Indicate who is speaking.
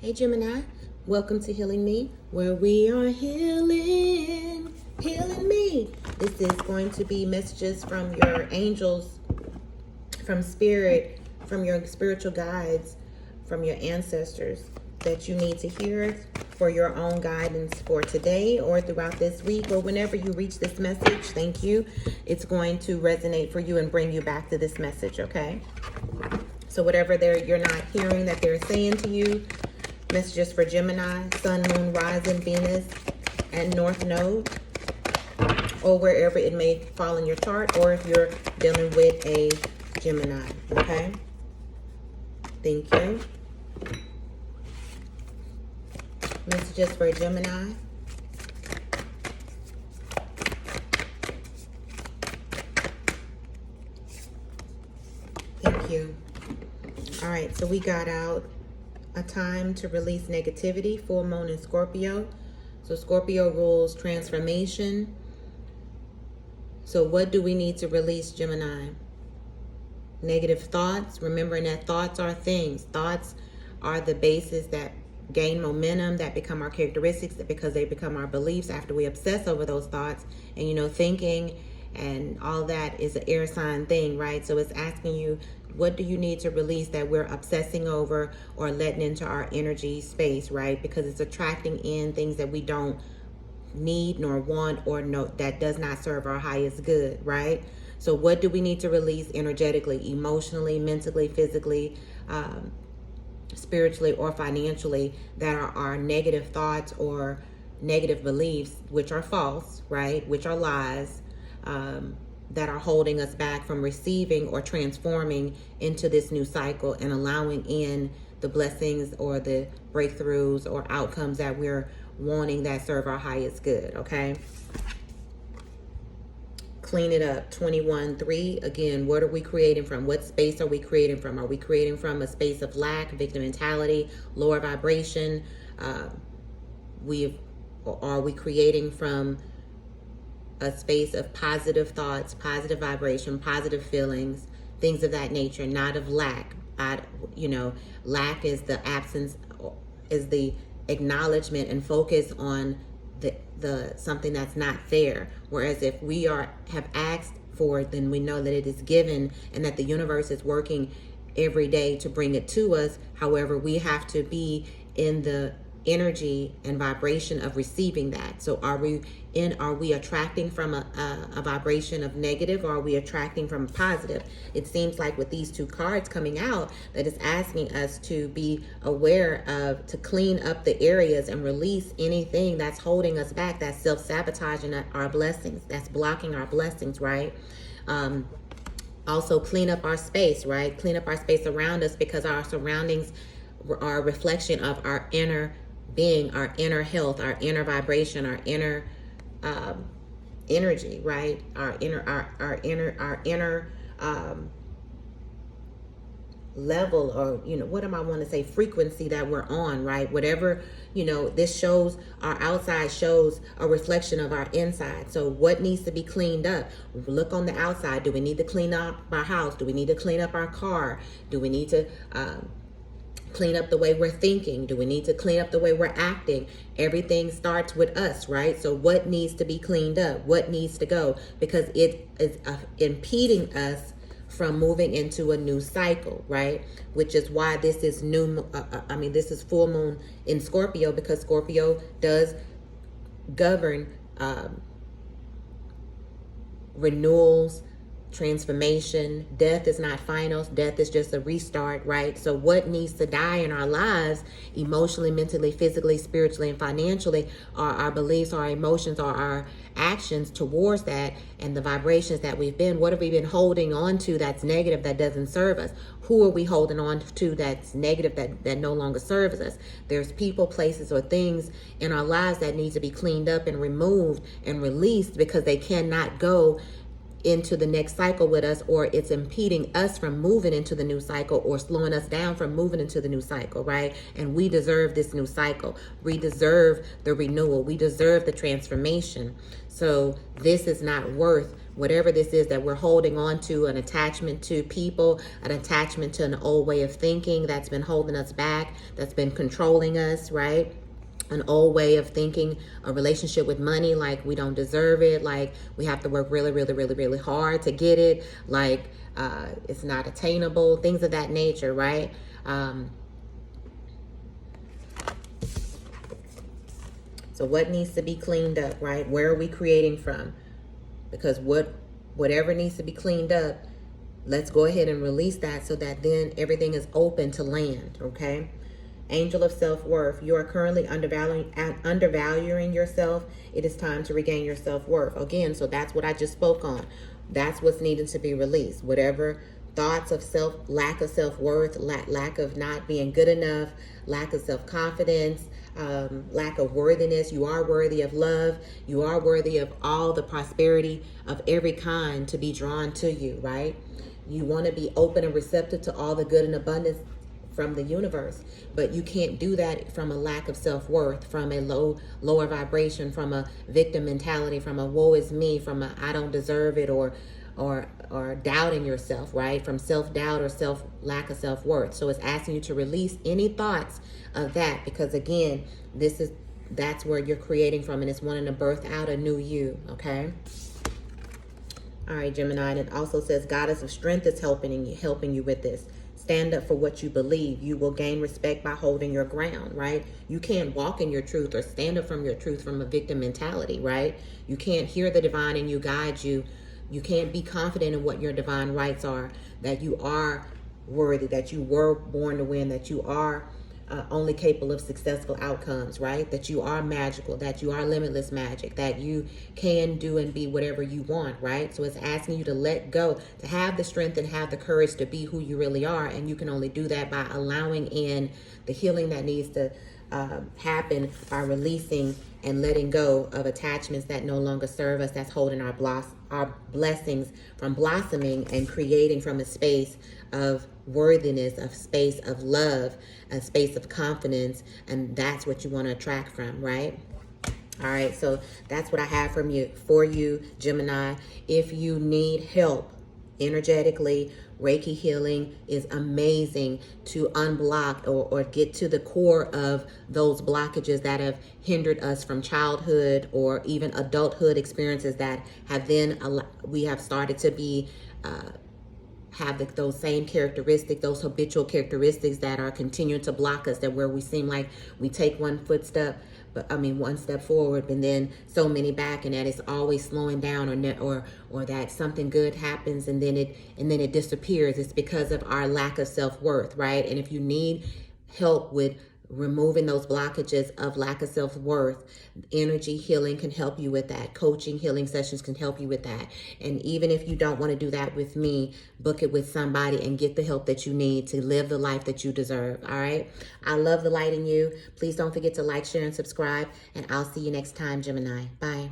Speaker 1: Hey Gemini, welcome to Healing Me, where we are healing me. This is going to be messages from your angels, from spirit, from your spiritual guides, from your ancestors that you need to hear for your own guidance for today or throughout this week or whenever you reach this message. Thank you. It's going to resonate for you and bring you back to this message, okay? So whatever you're not hearing that they're saying to you, messages for Gemini, Sun, Moon, Rising, Venus, and North Node, or wherever it may fall in your chart, or if you're dealing with a Gemini, okay? Thank you. Messages for Gemini. Thank you. All right, so we got out a time to release negativity, full moon in Scorpio. So Scorpio rules transformation. So what do we need to release, Gemini? Negative thoughts, remembering that thoughts are things. Thoughts are the basis that gain momentum, that become our characteristics, because they become our beliefs after we obsess over those thoughts. And you know, thinking and all that is an air sign thing, right? So it's asking you, what do you need to release that we're obsessing over or letting into our energy space, right? Because it's attracting in things that we don't need nor want or know, that does not serve our highest good, right? So what do we need to release energetically, emotionally, mentally, physically, spiritually, or financially, that are our negative thoughts or negative beliefs, which are false, right? Which are lies, that are holding us back from receiving or transforming into this new cycle and allowing in the blessings or the breakthroughs or outcomes that we're wanting that serve our highest good, okay? Clean it up. 21-3. Again, what are we creating from? What space are we creating from? Are we creating from a space of lack, victim mentality, lower vibration? Are we creating from a space of positive thoughts, positive vibration, positive feelings, things of that nature, not of lack? Lack is the absence, is the acknowledgement and focus on the something that's not there. Whereas if we have asked for it, then we know that it is given and that the universe is working every day to bring it to us. However, we have to be in the energy and vibration of receiving that. So are we attracting from a vibration of negative, or are we attracting from positive? It seems like with these two cards coming out that it's asking us to be aware of, to clean up the areas and release anything that's holding us back, that's self-sabotaging our blessings, that's blocking our blessings, right? Also clean up our space, right? Clean up our space around us, because our surroundings are a reflection of our inner being, our inner health, our inner vibration, our inner energy, right? Our inner level, or what am I want to say, frequency that we're on, right? Whatever, this shows, our outside shows a reflection of our inside. So what needs to be cleaned up? Look on the outside. Do we need to clean up our house? Do we need to clean up our car? Do we need to clean up the way we're thinking? Do we need to clean up the way we're acting? Everything starts with us, right? So what needs to be cleaned up? What needs to go? Because it is impeding us from moving into a new cycle, right? Which is why this is this is full moon in Scorpio, because Scorpio does govern renewals, transformation. Death is not final. Death is just a restart, right? So what needs to die in our lives, emotionally, mentally, physically, spiritually, and financially, are our beliefs, our emotions, or our actions towards that, and the vibrations that what have we been holding on to that's negative, that doesn't serve us? Who are we holding on to that's negative, that no longer serves us? There's people, places, or things in our lives that need to be cleaned up and removed and released, because they cannot go into the next cycle with us, or it's impeding us from moving into the new cycle, or slowing us down from moving into the new cycle, right? And we deserve this new cycle. We deserve the renewal. We deserve the transformation. So this is not worth whatever this is that we're holding on to, an attachment to people, an attachment to an old way of thinking that's been holding us back, that's been controlling us, right? An old way of thinking, a relationship with money, like we don't deserve it, like we have to work really, really, really, really hard to get it, like it's not attainable, things of that nature, right? So what needs to be cleaned up, right? Where are we creating from? Because whatever needs to be cleaned up, let's go ahead and release that so that then everything is open to land, okay? Angel of self-worth. You are currently undervaluing yourself. It is time to regain your self-worth. Again, so that's what I just spoke on. That's what's needing to be released. Whatever thoughts of lack of self-worth, lack of not being good enough, lack of self-confidence, lack of worthiness. You are worthy of love. You are worthy of all the prosperity of every kind to be drawn to you, right? You want to be open and receptive to all the good and abundance from the universe, but you can't do that from a lack of self-worth, from a lower vibration, from a victim mentality, from a woe is me, from a I don't deserve it, or doubting yourself, right? From self-doubt or lack of self-worth. So it's asking you to release any thoughts of that, because again, that's where you're creating from, and it's wanting to birth out a new you, okay? All right, Gemini, and it also says Goddess of Strength is helping you with this. Stand up for what you believe. You will gain respect by holding your ground, right? You can't walk in your truth or stand up from your truth from a victim mentality, right? You can't hear the divine and you guide you. You can't be confident in what your divine rights are, that you are worthy, that you were born to win, that you are only capable of successful outcomes, right? That you are magical, that you are limitless magic, that you can do and be whatever you want, right? So it's asking you to let go, to have the strength and have the courage to be who you really are. And you can only do that by allowing in the healing that needs to happen, by releasing and letting go of attachments that no longer serve us, that's holding our blessings from blossoming and creating from a space of worthiness, a space of love, a space of confidence. And that's what you want to attract from, right? All right, so that's what I have for you, Gemini. If you need help energetically, Reiki healing is amazing to unblock or get to the core of those blockages that have hindered us from childhood or even adulthood experiences that have we have started to be have those same characteristics, those habitual characteristics that are continuing to block us, that where we seem like we take one step forward, and then so many back, and that it's always slowing down, or that something good happens and then it disappears. It's because of our lack of self-worth, right? And if you need help with removing those blockages of lack of self-worth, energy healing can help you with that. Coaching, healing sessions can help you with that. And even if you don't want to do that with me, book it with somebody and get the help that you need to live the life that you deserve. All right. I love the light in you. Please don't forget to like, share, and subscribe. And I'll see you next time, Gemini. Bye.